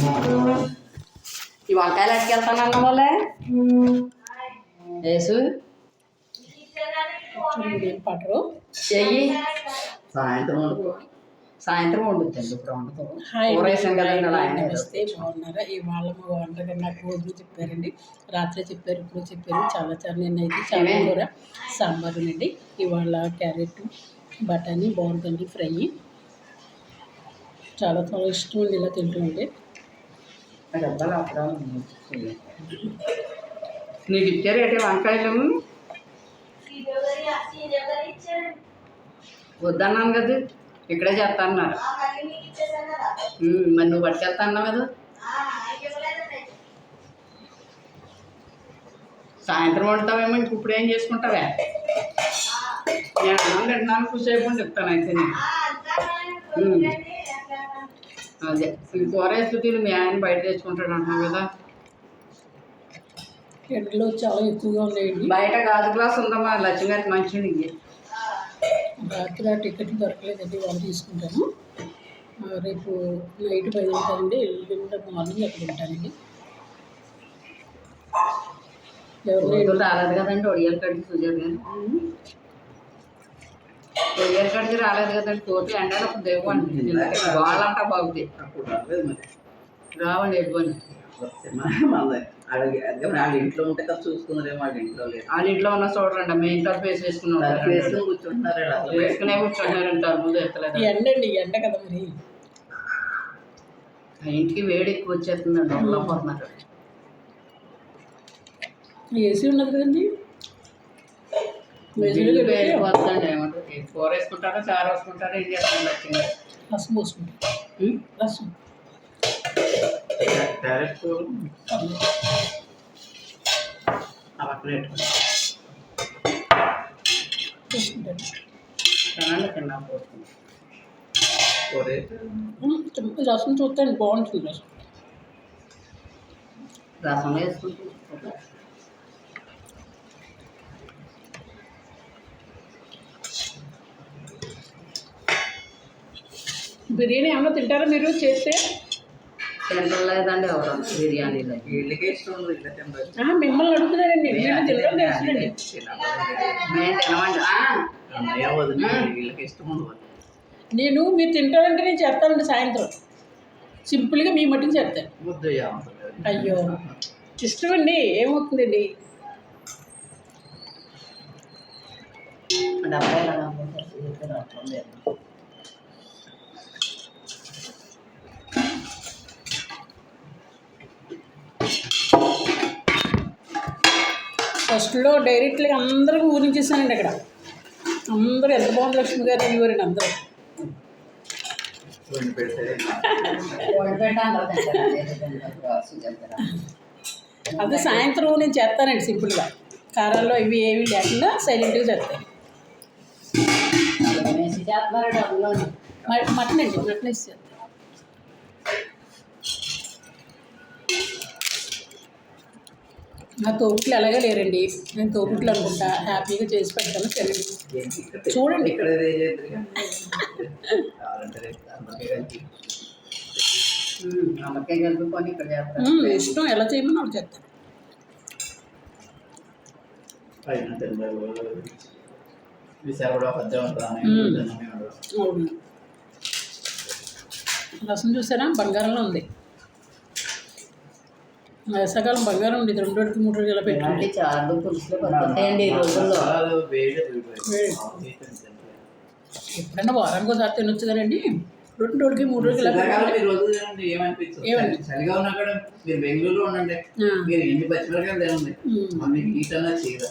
ఈ వంకాయలు ఎట్టుకెళ్తానన్న వాళ్ళే వేసు పట్టరు చెయ్యి సాయంత్రం వండుతుంది ఇప్పుడు వండుతాం నమస్తే బాగున్నారా. ఇవాళ మా వంటగా నాకు రోజు చెప్పారండి, రాత్రి చెప్పారు, ఇప్పుడు చెప్పారు. చాలా చాలా నేనైతే చాలా కూర సాంబారు అండి. ఇవాళ క్యారెట్ బఠానీ బాగుంటుంది ఫ్రై. చాలా చాలా ఇష్టం అండి ఇలా తింటుంటే. నీకు ఇచ్చారు ఏంటి వంకాయలు? వద్దన్నాను కదా, ఇక్కడే చేస్తా అన్నారు. మరి నువ్వు పట్టుకెళ్తా అన్నావు కదా. సాయంత్రం వండుతావేమో, ఇంక ఇప్పుడు ఏం చేసుకుంటావే? నేను అన్నం తింటున్నాను, కూర్చేపు అని చెప్తాను అయితే నేను. అదే కూర వేస్తూ తిని మీ ఆయన బయట తెచ్చుకుంటాడు అంటున్నావు కదా. ఎండలో చాలా ఎక్కువగా ఉన్నాయండి. బయట గాజు గ్లాస్ ఉందమ్మా, లక్ష్మీగారికి మంచిది. రాత్రి ఆ టికెట్ దొరకలేదండి, వాళ్ళు తీసుకుంటాను. రేపు నైట్ బయలుదేరుతానండి, ఎల్లుండి మార్నింగ్ అక్కడ ఉంటానండి. ఎవరు రాలేదు కదండి, ఒడియాలు కడిగి సుజాత గారు ఒడియాలు కడిగి రాలేదు కదండి. తోటి ఎండాలి అప్పుడు దేవు అంటుంది వాళ్ళంటా బాగుంది. రావండి ఎటువంటి వాళ్ళ ఇంట్లో ఉంటే కదా చూసుకున్నారేమో, వాళ్ళ ఇంట్లో లేదు. వాళ్ళ ఇంట్లో ఉన్న చూడండి, మేము ఇంట్లో ఫేస్ వేసుకున్నాం, కూర్చుంటున్నారు, వేసుకునే కూర్చుంటున్నారంటారు. ముందు ఎత్తలేదు ఎండండి, ఎండ కదా మరి. ఇంటికి వేడి ఎక్కువ వచ్చేస్తుందండి, వెళ్ళకపోతున్నారు. ఏసీ ఉన్నది కదండి. వేడిపోతుందండి. ఏమంటారు, కూర వేసుకుంటారో చారు వేసుకుంటారో ఏం చేస్తాను. వచ్చింది రసం పోసుకుంటారు, రసం రసం చూస్తాను, బాగుంటుంది రసం. రసం వేసుకుంటూ బిర్యానీ ఏమన్నా తింటారా మీరు చేస్తే? తింటలేదండి ఎవరు బిర్యానీలో. వీళ్ళకి ఇష్టం ఉంది, ఇట్లా తింటారు. మిమ్మల్ని అడుగుతున్నారండి, నేను తినడం తెలుసునండి. మేము తినమండి, వీళ్ళకి ఇష్టం ఉండదు. మీరు తింటారంటే నేను చేస్తానండి సాయంత్రం. సింపుల్గా మీ మట్టికి చేస్తాను. అయ్యో ఇష్టం అండి, ఏమవుతుందండి. ఫస్ట్లో డైరెక్ట్గా అందరికీ ఊరించేసానండి. అక్కడ అందరూ ఎంత బాగుంది లక్ష్మి గారు ఇవ్వరండి అందరూ. అదే సాయంత్రం నేను చేస్తానండి సింపుల్గా, కారాల్లో ఇవి ఏవి లేకుండా సైలెంట్గా చేస్తాను. మటన్ అండి, మటన్ వేసి చేస్తాను. నా తోపుట్లు ఎలాగే లేరండి, నేను తోపుట్లు అనుకుంటా హ్యాపీగా చేసి పెడతాను. చూడండి ఇష్టం, ఎలా చేయమని వాళ్ళు చేస్తాను. అవును, రసం చూసారా బంగారంలో ఉంది. వేసవకాలం బంగారం ఉండేది, 2 రోజులకి 3 రోజులు ఇలా పెట్టండి. చాలు పులుసులో పడుతుంటాయండి ఈ రోజుల్లో. ఎప్పుడన్నా వారానికి ఒకసారి తినొచ్చు కదండి, 2 రోజులకి 3 రోజులు ఇలా ఏమండి చలిగా ఉన్నా కూడా మీరు బెంగళూరులో ఉండండి, మీరు ఎన్ని పచ్చిమిరకాయలు తినండి, మీకు ఈటన్నా చేయదు.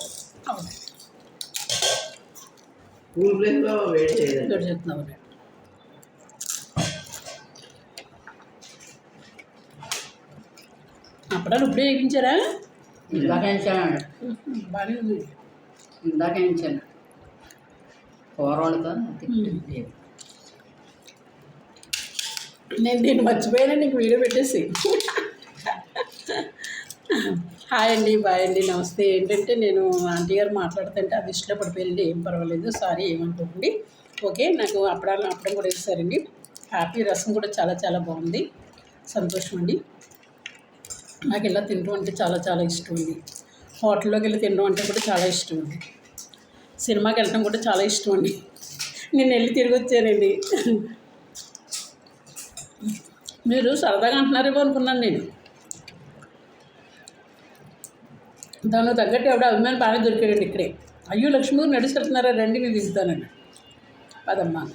కూల్ ప్లేస్లో వేడి చేయదు. చెప్తున్నామండి. అప్పుడాలు ఇప్పుడే వేయించారా? ఇందాక వేయించానండి, బాగానే ఉంది. ఇందాక వేయించాను కూర వండుతా. నేను దీన్ని మర్చిపోయాను, నీకు వీడియో పెట్టేసి. హాయ్ అండి, బాయ్ అండి, నమస్తే. ఏంటంటే నేను ఆంటీ గారు మాట్లాడుతుంటే అది ఇష్టం పడిపోయింది, ఏం పర్వాలేదు, సారీ ఏమనుకోండి. ఓకే, నాకు అప్పడం కూడా వేస్తారండి. హ్యాపీ రసం కూడా చాలా చాలా బాగుంది. సంతోషం అండి. నాకు ఇలా తినడం అంటే చాలా చాలా ఇష్టం అండి. హోటల్లోకి వెళ్ళి తినడం అంటే కూడా చాలా ఇష్టం అండి. సినిమాకి వెళ్ళడం కూడా చాలా ఇష్టం అండి. నేను వెళ్ళి తిరిగి వచ్చానండి. మీరు సరదాగా అంటున్నారేమో అనుకున్నాను నేను. దానికి తగ్గట్టు ఎవడో అభిమాని బాగా దొరికాడండి ఇక్కడే. అయ్యో లక్ష్మీ నడిచి వెళ్తున్నారా రండి నేను ఇస్తానండి. పదమ్మా.